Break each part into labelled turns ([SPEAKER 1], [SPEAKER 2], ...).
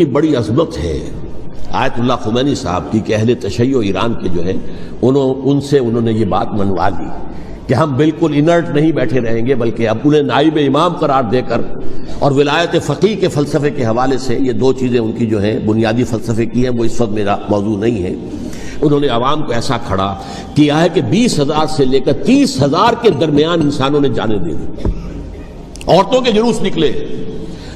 [SPEAKER 1] کی بڑی عظمت ہے آیت اللہ خمینی صاحب کی کہ اہل تشیع ایران کے جو ہے ان سے انہوں نے یہ بات منوا لی کہ ہم بالکل انرٹ نہیں بیٹھے رہیں گے، بلکہ اب انہیں نائب امام قرار دے کر اور ولایت فقیہ کے فلسفے کے حوالے سے، یہ دو چیزیں ان کی جو ہیں بنیادی فلسفے کی ہیں، وہ اس وقت میرا موضوع نہیں ہے، انہوں نے عوام کو ایسا کھڑا کیا ہے کہ 20,000 سے لے کر 30,000 کے درمیان انسانوں نے جانیں دے دی، عورتوں کے جلوس نکلے،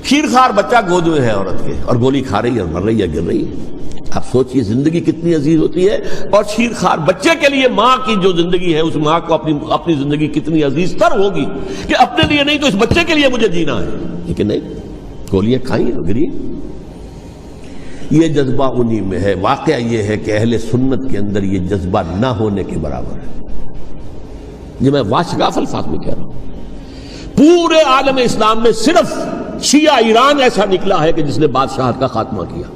[SPEAKER 1] شیرخوار بچہ گود میں ہے عورت کے اور گولی کھا رہی ہے اور مر رہی ہے، گر رہی ہے۔ آپ سوچئے زندگی کتنی عزیز ہوتی ہے، اور شیرخوار بچے کے لیے ماں کی جو زندگی ہے اس ماں کو اپنی زندگی کتنی عزیز تر ہوگی کہ اپنے لیے نہیں تو اس بچے کے لیے مجھے جینا ہے، لیکن نہیں، گولیاں کھائیں اور گری۔ یہ جذبہ انہی میں ہے۔ واقعہ یہ ہے کہ اہل سنت کے اندر یہ جذبہ نہ ہونے کے برابر ہے۔ یہ میں واشگاف الفاظ میں کہہ رہا ہوں، پورے عالم اسلام میں صرف شیعہ ایران ایسا نکلا ہے کہ جس نے بادشاہت کا خاتمہ کیا،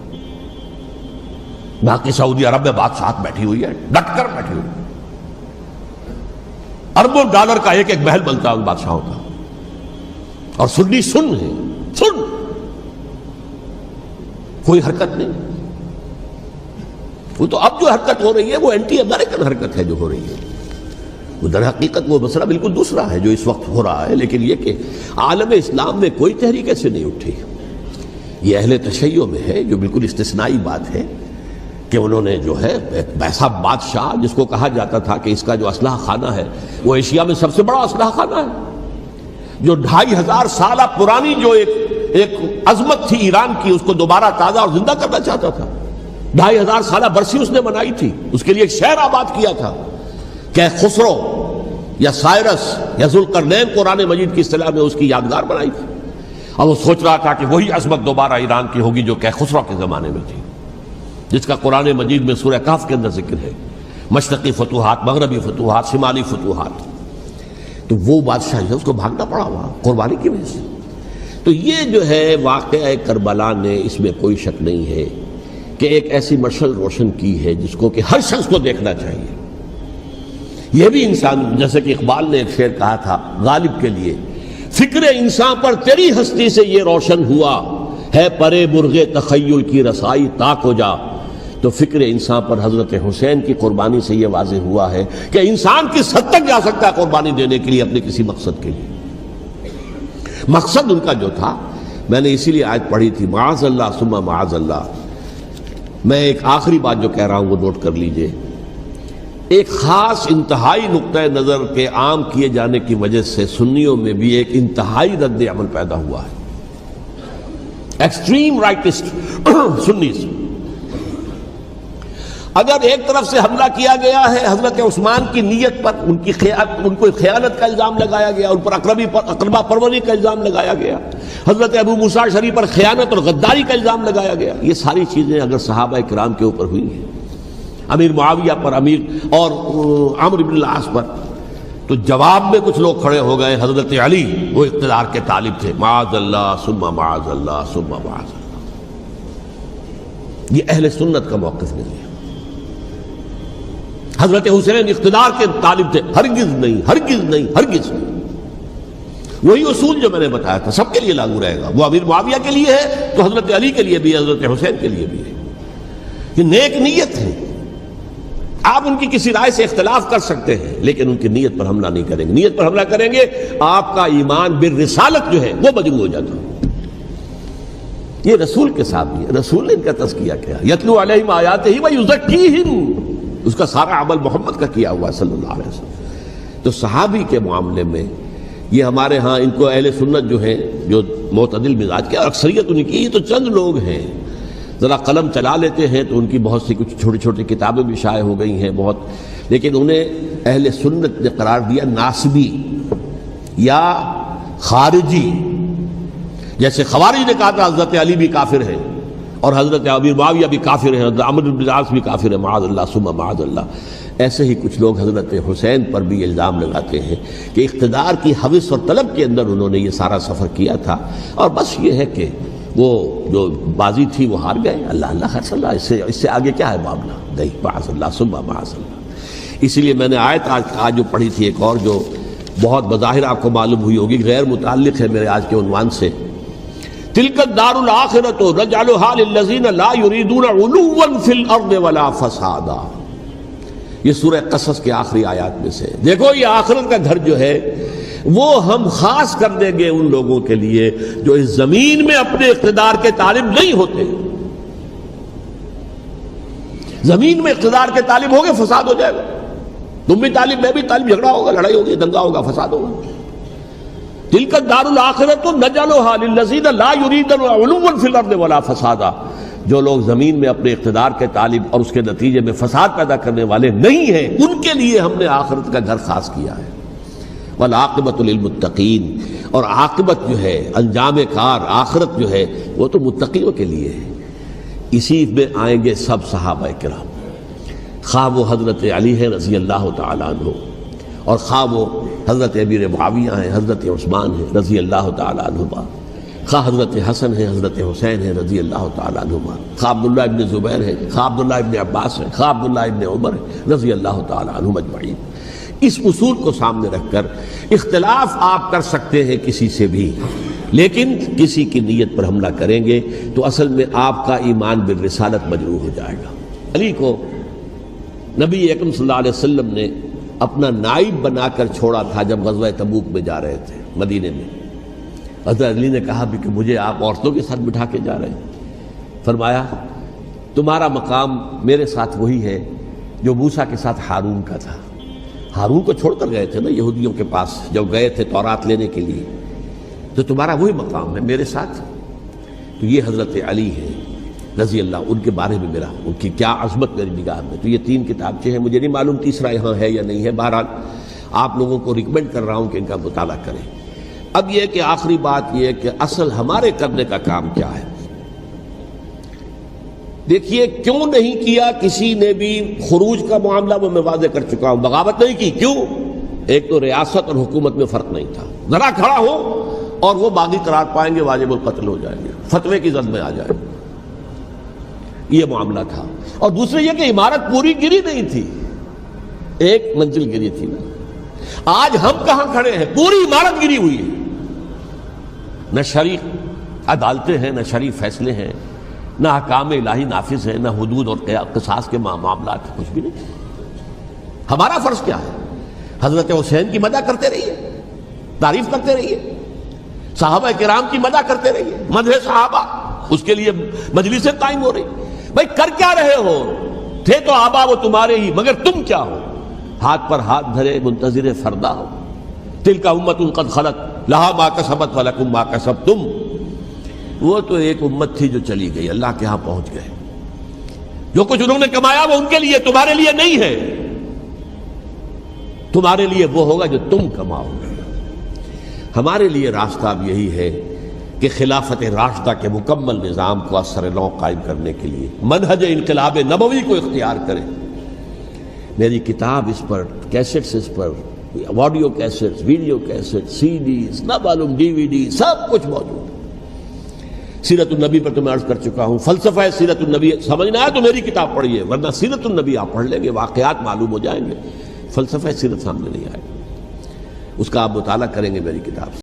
[SPEAKER 1] باقی سعودی عرب میں بادشاہت بیٹھی ہوئی ہے، ڈٹ کر بیٹھی ہوئی ہے، اربوں ڈالر کا ایک ایک محل بنتا ہے ان بادشاہوں کا، اور سنی سن ہے، سن، کوئی حرکت نہیں۔ وہ تو اب جو حرکت ہو رہی ہے وہ اینٹی امریکن حرکت ہے جو ہو رہی ہے، وہ در حقیقت وہ مسئلہ بالکل دوسرا ہے جو اس وقت ہو رہا ہے، لیکن یہ کہ عالم اسلام میں کوئی تحریک ایسے نہیں اٹھی۔ یہ اہل تشیع میں ہے جو بالکل استثنائی بات ہے کہ انہوں نے جو ہے ایسا بادشاہ جس کو کہا جاتا تھا کہ اس کا جو اسلحہ خانہ ہے وہ ایشیا میں سب سے بڑا اسلحہ خانہ ہے، جو 2500 سالہ پرانی جو ایک عظمت تھی ایران کی اس کو دوبارہ تازہ اور زندہ کرنا چاہتا تھا، 2500 سالہ برسی اس نے منائی تھی، اس کے لیے ایک شہر آباد کیا تھا کہ خسرو یا سائرس یا ذوالقرنین قرآن مجید کی اصطلاح میں اس کی یادگار بنائی تھی، اور وہ سوچ رہا تھا کہ وہی عظمت دوبارہ ایران کی ہوگی جو کہ خسرو کے زمانے میں تھی، جس کا قرآن مجید میں سورہ کہف کے اندر ذکر ہے، مشرقی فتوحات، مغربی فتوحات، شمالی فتوحات۔ تو وہ بادشاہ ہے اس کو بھاگنا پڑا وہاں قربانی کی وجہ سے۔ تو یہ جو ہے واقعہ کربلا نے، اس میں کوئی شک نہیں ہے کہ ایک ایسی مشعل روشن کی ہے جس کو کہ ہر شخص کو دیکھنا چاہیے۔ یہ بھی انسان، جیسے کہ اقبال نے ایک شعر کہا تھا غالب کے لیے، فکر انسان پر تیری ہستی سے یہ روشن ہوا ہے، پرے مرغ تخیل کی رسائی تاک ہو جا۔ تو فکر انسان پر حضرت حسین کی قربانی سے یہ واضح ہوا ہے کہ انسان کس حد تک جا سکتا ہے قربانی دینے کے لیے اپنے کسی مقصد کے لیے۔ مقصد ان کا جو تھا، میں نے اسی لیے آیت پڑھی تھی، معاذ اللہ ثم معاذ اللہ۔ میں ایک آخری بات جو کہہ رہا ہوں وہ نوٹ کر لیجئے، ایک خاص انتہائی نقطہ نظر کے عام کیے جانے کی وجہ سے سنیوں میں بھی ایک انتہائی رد عمل پیدا ہوا ہے، ایکسٹریم رائٹسٹ سنیز۔ اگر ایک طرف سے حملہ کیا گیا ہے حضرت عثمان کی نیت پر، ان کو خیانت کا الزام لگایا گیا، ان پر اقربا پروری کا الزام لگایا گیا، حضرت ابو موسیٰ شریف پر خیانت اور غداری کا الزام لگایا گیا، یہ ساری چیزیں اگر صحابہ کرام کے اوپر ہوئی ہیں، امیر معاویہ پر، امیر اور عمرو بن العاص پر، تو جواب میں کچھ لوگ کھڑے ہو گئے، حضرت علی وہ اقتدار کے طالب تھے، معاذ اللہ ثم معاذ اللہ ثم معاذ اللہ۔ یہ اہل سنت کا موقف نہیں ہے۔ حضرت حسین اقتدار کے طالب تھے، ہرگز نہیں، ہرگز نہیں، ہرگز نہیں۔ وہی اصول جو میں نے بتایا تھا سب کے لیے لاگو رہے گا، وہ امیر معاویہ کے لیے ہے تو حضرت علی کے لیے بھی ہے، حضرت حسین کے لیے بھی ہے۔ یہ نیک نیت ہے، آپ ان کی کسی رائے سے اختلاف کر سکتے ہیں لیکن ان کی نیت پر حملہ نہیں کریں گے۔ نیت پر حملہ کریں گے آپ کا ایمان بالرسالت جو ہے وہ مجروح ہو جاتا۔ یہ رسول کے ساتھ بھی ہے، رسول نے ان کا تزکیہ کیا، یتلو علیہم آیاتہ ویزکیہم، اس کا سارا عمل محمد کا کیا ہوا ہے صلی اللہ علیہ وسلم۔ تو صحابی کے معاملے میں یہ ہمارے ہاں ان کو اہل سنت جو ہیں جو معتدل مزاج کے، اور اکثریت ان کی، یہ تو چند لوگ ہیں، ذرا قلم چلا لیتے ہیں تو ان کی بہت سی کچھ چھوٹی چھوٹی کتابیں بھی شائع ہو گئی ہیں بہت، لیکن انہیں اہل سنت نے قرار دیا ناسبی یا خارجی۔ جیسے خوارج نے کہا تھا حضرت علی بھی کافر ہیں اور حضرت امیر معاویہ بھی کافر ہیں، حضرت عمرو بن العاص بھی کافر ہیں، معاذ اللہ ثم معاذ اللہ۔ ایسے ہی کچھ لوگ حضرت حسین پر بھی الزام لگاتے ہیں کہ اقتدار کی ہوس اور طلب کے اندر انہوں نے یہ سارا سفر کیا تھا، اور بس یہ ہے کہ وہ جو بازی تھی وہ ہار گئے، اللہ اللہ خیر صلی اللہ، اس سے آگے کیا ہے معاملہ، نہیں، معاذ اللہ ثم معاذ اللہ۔ اسی لیے میں نے آیت آج جو پڑھی تھی ایک اور جو بہت بظاہر آپ کو معلوم ہوئی ہوگی، غیر متعلق ہے میرے آج کے عنوان سے، تلک الدار الآخرۃ نجعلھا للذین لا یریدون علوا فی الارض ولا فسادا. یہ سورہ قصص کے آخری آیات میں سے. دیکھو یہ آخرت کا گھر جو ہے وہ ہم خاص کر دیں گے ان لوگوں کے لیے جو اس زمین میں اپنے اقتدار کے طالب نہیں ہوتے. زمین میں اقتدار کے طالب ہوگے فساد ہو جائے گا. تم بھی طالب میں بھی طالب, جھگڑا ہوگا, لڑائی ہوگی, دنگا ہوگا, فساد ہوگا. تلک الدار الآخرۃ نجعلھا للذین لا یریدون علوا فی الارض ولا فسادا. جو لوگ زمین میں اپنے اقتدار کے طالب اور اس کے نتیجے میں فساد پیدا کرنے والے نہیں ہیں ان کے لیے ہم نے آخرت کا گھر خاص کیا ہے. والعاقبۃ للمتقین, اور عاقبت جو ہے, انجام کار, آخرت جو ہے وہ تو متقیوں کے لیے ہے. اسی میں آئیں گے سب صحابہ کرام, خواہ وہ حضرت علی ہیں رضی اللہ تعالیٰ عنہ, اور خواہ وہ حضرت امیر معاویہ ہیں, حضرت عثمان ہیں رضی اللہ تعالیٰ عنہما, خواہ حضرت حسن ہیں, حضرت حسین ہیں رضی اللہ تعالیٰ عنہما, خواہ عبداللہ ابن زبیر ہیں, خواہ عبداللہ ابن عباس ہیں, خواہ عبداللہ ابن عمر ہیں رضی اللہ تعالیٰ عنہم اجمعین. اس اصول کو سامنے رکھ کر اختلاف آپ کر سکتے ہیں کسی سے بھی, لیکن کسی کی نیت پر حملہ کریں گے تو اصل میں آپ کا ایمان بالرسالت مجروح ہو جائے گا. علی کو نبی اکرم صلی اللہ علیہ وسلم نے اپنا نائب بنا کر چھوڑا تھا جب غزوہ تبوک میں جا رہے تھے مدینے میں. حضرت علی نے کہا بھی کہ مجھے آپ عورتوں کے ساتھ بٹھا کے جا رہے ہیں. فرمایا تمہارا مقام میرے ساتھ وہی ہے جو موسیٰ کے ساتھ ہارون کا تھا. ہارون کو چھوڑ کر گئے تھے نا یہودیوں کے پاس جب گئے تھے تورات لینے کے لیے, تو تمہارا وہی مقام ہے میرے ساتھ. تو یہ حضرت علی ہے رضی اللہ, ان کے بارے میں میرا, ان کی کیا عظمت میری نگاہ میں. تو یہ 3 کتابچے ہیں, مجھے نہیں معلوم تیسرا یہاں ہے یا نہیں ہے. بہرحال آپ لوگوں کو ریکمینڈ کر رہا ہوں کہ ان کا مطالعہ کریں. اب یہ کہ آخری بات یہ کہ اصل ہمارے کرنے کا کام کیا ہے. دیکھیے کیوں نہیں کیا کسی نے بھی خروج کا معاملہ, وہ میں واضح کر چکا ہوں. بغاوت نہیں کی, کیوں؟ ایک تو ریاست اور حکومت میں فرق نہیں تھا. ذرا کھڑا ہو اور وہ باغی قرار پائیں گے, واجب القتل ہو جائیں گے, فتوے کی زد میں آ جائیں گے. یہ معاملہ تھا. اور دوسرے یہ کہ عمارت پوری گری نہیں تھی, ایک منزل گری تھی نا. آج ہم کہاں کھڑے ہیں؟ پوری عمارت گری ہوئی ہے. نہ شرعی عدالتیں ہیں, نہ شرعی فیصلے ہیں, نہ احکام الہی نافذ ہیں, نہ حدود اور قصاص کے معاملات, کچھ بھی نہیں. ہمارا فرض کیا ہے؟ حضرت حسین کی مدح کرتے رہیے, تعریف کرتے رہیے, صحابہ کرام کی مدح کرتے رہیے, مدح صحابہ, اس کے لیے مجلسیں قائم ہو رہی. بھائی کر کیا رہے ہو؟ تھے تو آبا وہ تمہارے ہی, مگر تم کیا ہو؟ ہاتھ پر ہاتھ دھرے منتظر فردا ہو. تلک امت قد خلت لہا ما کسبت ولکم ما کسبتم. وہ تو ایک امت تھی جو چلی گئی, اللہ کے ہاں پہنچ گئے. جو کچھ انہوں نے کمایا وہ ان کے لیے, تمہارے لیے نہیں ہے. تمہارے لیے وہ ہوگا جو تم کماؤ گے. ہمارے لیے راستہ اب یہی ہے کہ خلافت راشدہ کے مکمل نظام کو اثر نو قائم کرنے کے لیے منہج انقلاب نبوی کو اختیار کریں. میری کتاب اس پر, کیسٹس اس پر, آڈیو کیسٹس, ویڈیو کیسٹ, سی ڈیز, نہ معلوم ڈی وی ڈی, سب کچھ موجود. سیرت النبی پر تو میں عرض کر چکا ہوں. فلسفہ سیرت النبی سمجھنا ہے تو میری کتاب پڑھیے, ورنہ سیرت النبی آپ پڑھ لیں گے, واقعات معلوم ہو جائیں گے, فلسفہ سیرت سامنے نہیں آئے. اس کا آپ مطالعہ کریں گے میری کتاب سے.